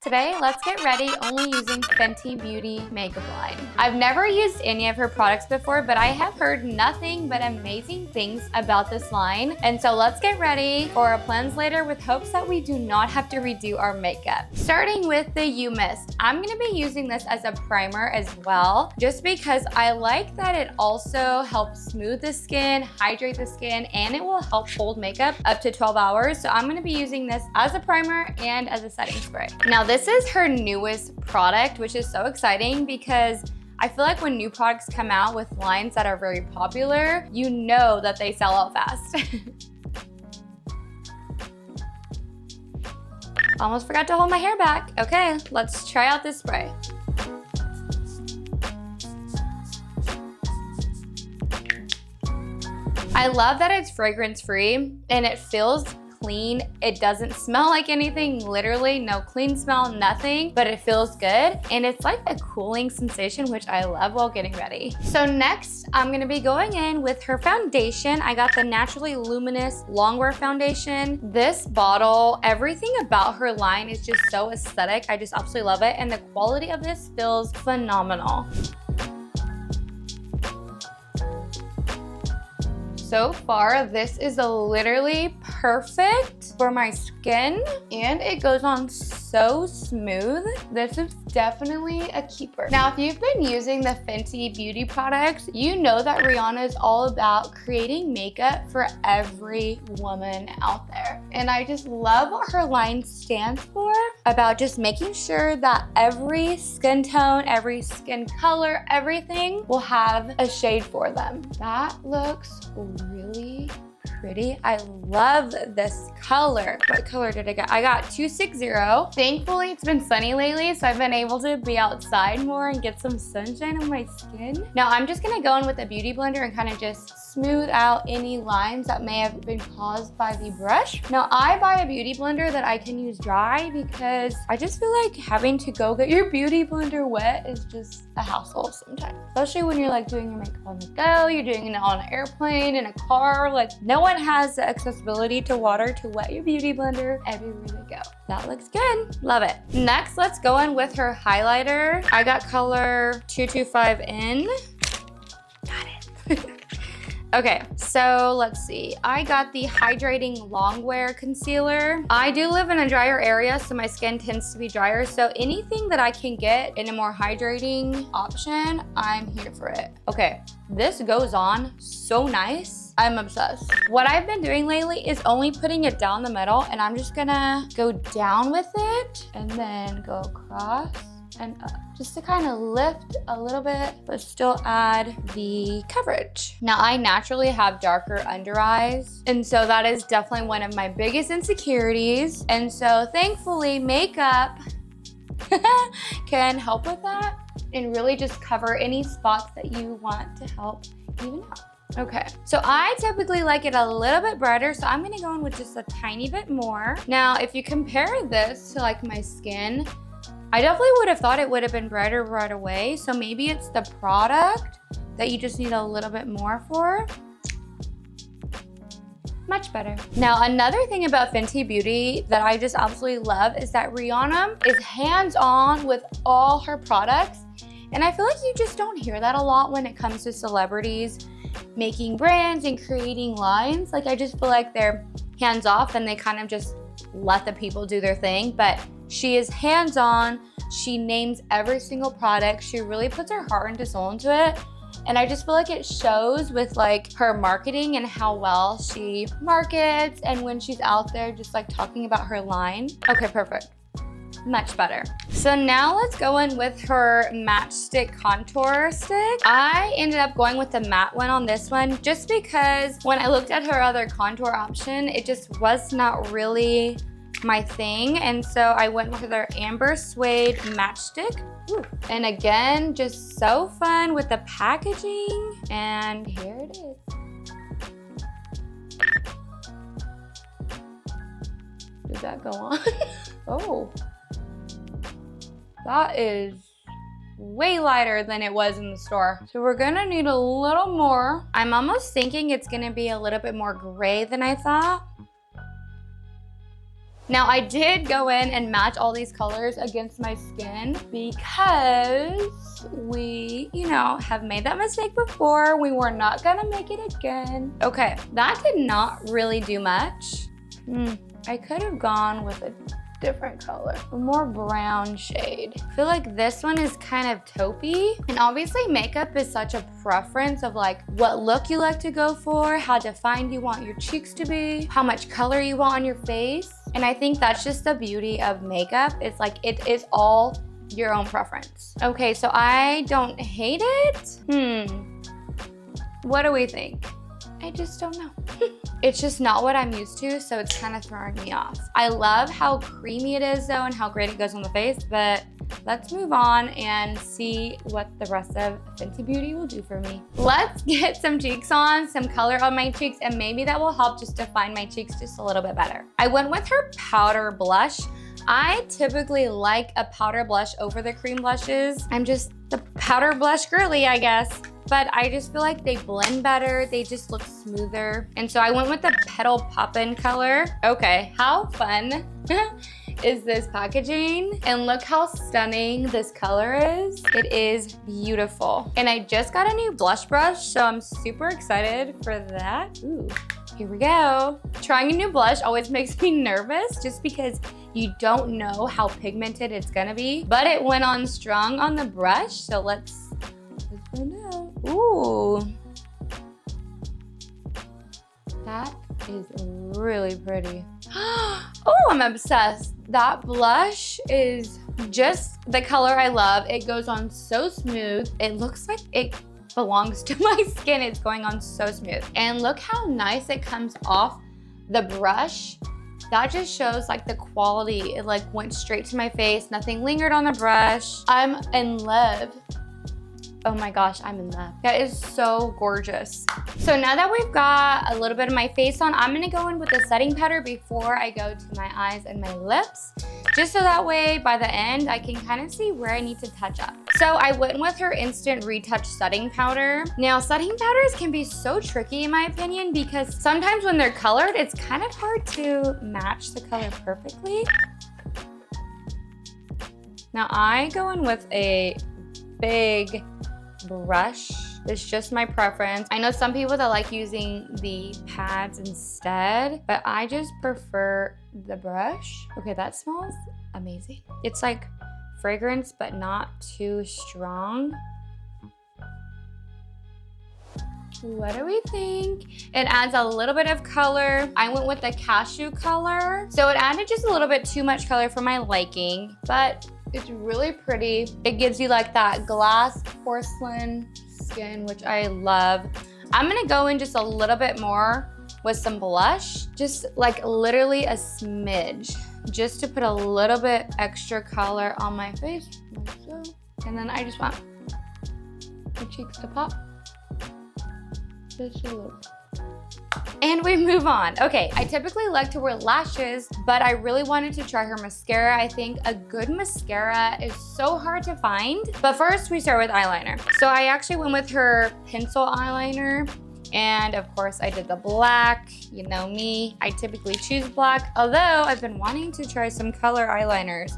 Today, let's get ready only using Fenty Beauty makeup line. I've never used any of her products before, but I have heard nothing but amazing things about this line. And so let's get ready for a cleanse later with hopes that we do not have to redo our makeup. Starting with the You Mist. I'm gonna be using this as a primer as well, just because I like that it also helps smooth the skin, hydrate the skin, and it will help hold makeup up to 12 hours. So I'm gonna be using this as a primer and as a setting spray. Now this is her newest product, which is so exciting because I feel like when new products come out with lines that are very popular, you know that they sell out fast. Almost forgot to hold my hair back. Okay, let's try out this spray. I love that it's fragrance free and it feels clean. It doesn't smell like anything, literally no clean smell, nothing, but it feels good. And it's like a cooling sensation, which I love while getting ready. So next, I'm gonna be going in with her foundation. I got the Naturally Luminous Longwear Foundation. This bottle, everything about her line is just so aesthetic. I just absolutely love it. And the quality of this feels phenomenal. So far, this is literally perfect for my skin and it goes on so smooth. This is definitely a keeper. Now, if you've been using the Fenty Beauty products, you know that Rihanna is all about creating makeup for every woman out there. And I just love what her line stands for, about just making sure that every skin tone, every skin color, everything will have a shade for them. That looks really pretty. I love this color. What color did I get? I got 260. Thankfully, it's been sunny lately, so I've been able to be outside more and get some sunshine on my skin. Now, I'm just gonna go in with a beauty blender and kind of just smooth out any lines that may have been caused by the brush. Now, I buy a beauty blender that I can use dry because I just feel like having to go get your beauty blender wet is just a hassle sometimes. Especially when you're like doing your makeup on the go, you're doing it on an airplane, in a car, like no one has the accessibility to water to wet your beauty blender everywhere they go. That looks good, love it. Next, let's go in with her highlighter. I got color 225N. Got it. Okay, so let's see. I got the Hydrating Longwear Concealer. I do live in a drier area, so my skin tends to be drier. So anything that I can get in a more hydrating option, I'm here for it. Okay, this goes on so nice. I'm obsessed. What I've been doing lately is only putting it down the middle, and I'm just gonna go down with it and then go across and up, just to kind of lift a little bit, but still add the coverage. Now, I naturally have darker under eyes, and so that is definitely one of my biggest insecurities. And so thankfully, makeup can help with that and really just cover any spots that you want to help even out. Okay, so I typically like it a little bit brighter, so I'm gonna go in with just a tiny bit more. Now, if you compare this to like my skin, I definitely would have thought it would have been brighter right away. So maybe it's the product that you just need a little bit more for. Much better. Now, another thing about Fenty Beauty that I just absolutely love is that Rihanna is hands-on with all her products. And I feel like you just don't hear that a lot when it comes to celebrities making brands and creating lines. Like, I just feel like they're hands-off and they kind of just let the people do their thing. But she is hands-on. She names every single product. She really puts her heart and soul into it. And I just feel like it shows with like her marketing and how well she markets and when she's out there just like talking about her line. Okay, perfect. Much better. So now let's go in with her matchstick contour stick. I ended up going with the matte one on this one just because when I looked at her other contour option, it just was not really my thing. And so I went with their Amber Suede matchstick. Ooh. And again, just so fun with the packaging. And here it is. Did that go on? Oh. That is way lighter than it was in the store. So we're gonna need a little more. I'm almost thinking it's gonna be a little bit more gray than I thought. Now I did go in and match all these colors against my skin because we, you know, have made that mistake before. We were not gonna make it again. Okay, that did not really do much. I could have gone with a different color, a more brown shade. I feel like this one is kind of taupey. And obviously makeup is such a preference of like what look you like to go for, how defined you want your cheeks to be, how much color you want on your face. And I think that's just the beauty of makeup. It's like it is all your own preference. Okay, so I don't hate it. What do we think? I just don't know. It's just not what I'm used to, so it's kind of throwing me off. I love how creamy it is though and how great it goes on the face, but let's move on and see what the rest of Fenty Beauty will do for me. Let's get some cheeks on, some color on my cheeks, and maybe that will help just define my cheeks just a little bit better. I went with her powder blush. I typically like a powder blush over the cream blushes. I'm just the powder blush girly, I guess. But I just feel like they blend better. They just look smoother. And so I went with the Petal Poppin' color. Okay, how fun is this packaging? And look how stunning this color is. It is beautiful. And I just got a new blush brush, so I'm super excited for that. Ooh, here we go. Trying a new blush always makes me nervous just because you don't know how pigmented it's gonna be. But it went on strong on the brush, so let's find out. Ooh, that is really pretty. Oh, I'm obsessed. That blush is just the color I love. It goes on so smooth. It looks like it belongs to my skin. It's going on so smooth. And look how nice it comes off the brush. That just shows like the quality. It like went straight to my face. Nothing lingered on the brush. I'm in love. Oh my gosh, I'm in love. That is so gorgeous. So now that we've got a little bit of my face on, I'm gonna go in with a setting powder before I go to my eyes and my lips, just so that way by the end, I can kind of see where I need to touch up. So I went with her Instant Retouch Setting Powder. Now, setting powders can be so tricky in my opinion because sometimes when they're colored, it's kind of hard to match the color perfectly. Now I go in with a big brush. It's just my preference. I know some people that like using the pads instead, but I just prefer the brush. Okay, that smells amazing. It's like fragrance, but not too strong. What do we think? It adds a little bit of color. I went with the cashew color. So it added just a little bit too much color for my liking, but it's really pretty. It gives you like that glass porcelain skin, which I love. I'm gonna go in just a little bit more with some blush, just like literally a smidge, just to put a little bit extra color on my face, like so. And then I just want the cheeks to pop. Just a little. And we move on. Okay, I typically like to wear lashes, but I really wanted to try her mascara. I think a good mascara is so hard to find. But first we start with eyeliner. So I actually went with her pencil eyeliner. And of course I did the black, you know me. I typically choose black, although I've been wanting to try some color eyeliners.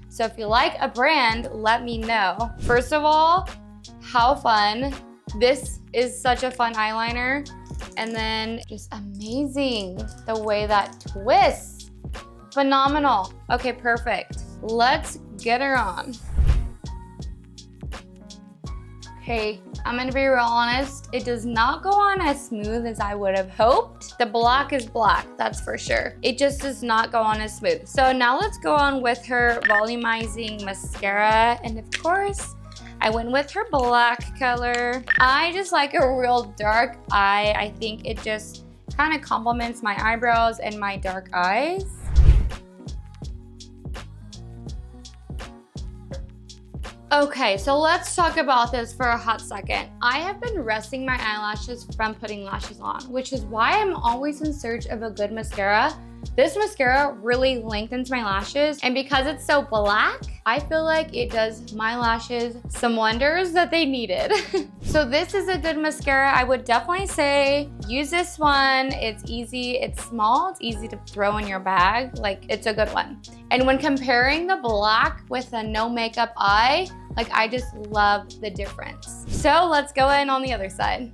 So if you like a brand, let me know. First of all, how fun. This is such a fun eyeliner. And then just amazing the way that twists. Phenomenal. Okay, perfect. Let's get her on. Okay, I'm gonna be real honest. It does not go on as smooth as I would have hoped. The black is black, that's for sure. It just does not go on as smooth. So now let's go on with her volumizing mascara. And of course, I went with her black color. I just like a real dark eye. I think it just kind of complements my eyebrows and my dark eyes. Okay, so let's talk about this for a hot second. I have been resting my eyelashes from putting lashes on, which is why I'm always in search of a good mascara. This mascara really lengthens my lashes, and because it's so black, I feel like it does my lashes some wonders that they needed. So this is a good mascara. I would definitely say use this one. It's easy, it's small, it's easy to throw in your bag. Like, it's a good one. And when comparing the black with a no makeup eye, like, I just love the difference. So let's go in on the other side.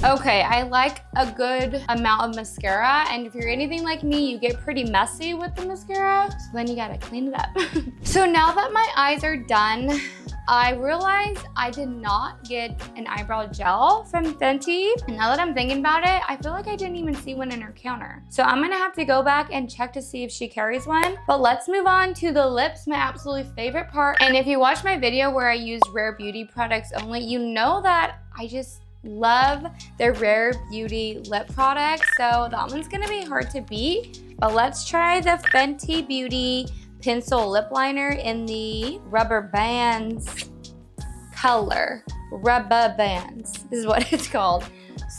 Okay, I like a good amount of mascara, and if you're anything like me, you get pretty messy with the mascara, so then you gotta clean it up. So now that my eyes are done, I realized I did not get an eyebrow gel from Fenty. And now that I'm thinking about it, I feel like I didn't even see one in her counter. So I'm gonna have to go back and check to see if she carries one. But let's move on to the lips, my absolute favorite part. And if you watch my video where I use Rare Beauty products only, you know that I just love their Rare Beauty lip product. So that one's gonna be hard to beat. But let's try the Fenty Beauty Pencil Lip Liner in the Rubber Bands color. Rubber Bands is what it's called.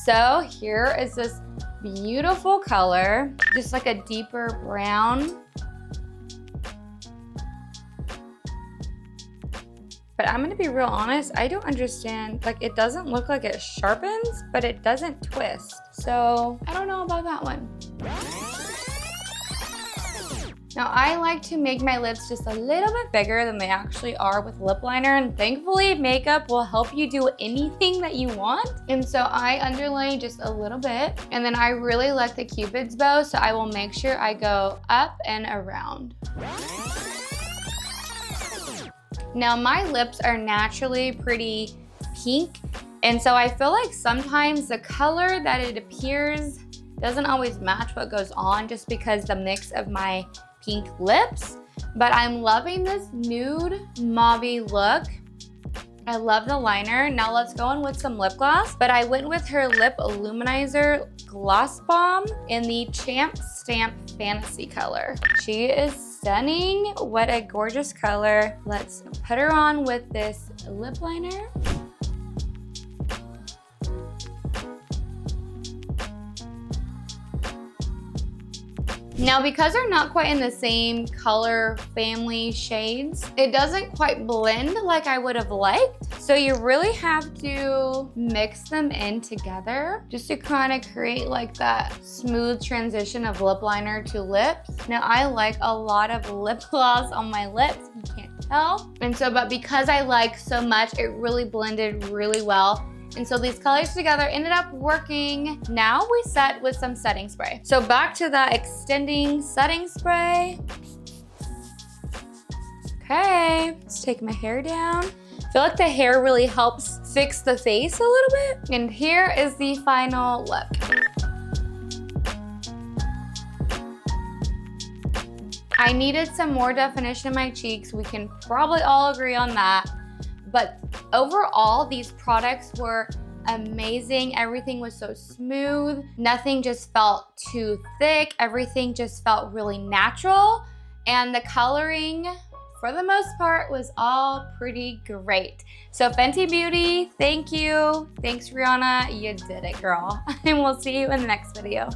So here is this beautiful color, just like a deeper brown. But I'm gonna be real honest, I don't understand, like, it doesn't look like it sharpens, but it doesn't twist. So I don't know about that one. Now, I like to make my lips just a little bit bigger than they actually are with lip liner, and thankfully makeup will help you do anything that you want. And so I underlay just a little bit, and then I really like the Cupid's bow, so I will make sure I go up and around. Now, my lips are naturally pretty pink, and so I feel like sometimes the color that it appears doesn't always match what goes on just because the mix of my pink lips. But I'm loving this nude mauve look. I love the liner. Now let's go in with some lip gloss. But I went with her Lip Illuminizer Gloss Bomb in the Champ Stamp Fantasy color. She is stunning. What a gorgeous color. Let's put her on with this lip liner. Now, because they're not quite in the same color family shades, it doesn't quite blend like I would have liked. So you really have to mix them in together just to kind of create like that smooth transition of lip liner to lips. Now, I like a lot of lip gloss on my lips, you can't tell. And so, but because I like so much, it really blended really well. And so these colors together ended up working. Now we set with some setting spray. So back to that extending setting spray. Okay, let's take my hair down. I feel like the hair really helps fix the face a little bit. And here is the final look. I needed some more definition in my cheeks. We can probably all agree on that. But overall, these products were amazing. Everything was so smooth. Nothing just felt too thick. Everything just felt really natural. And the coloring, for the most part, was all pretty great. So Fenty Beauty, thank you. Thanks, Rihanna. You did it, girl. And we'll see you in the next video.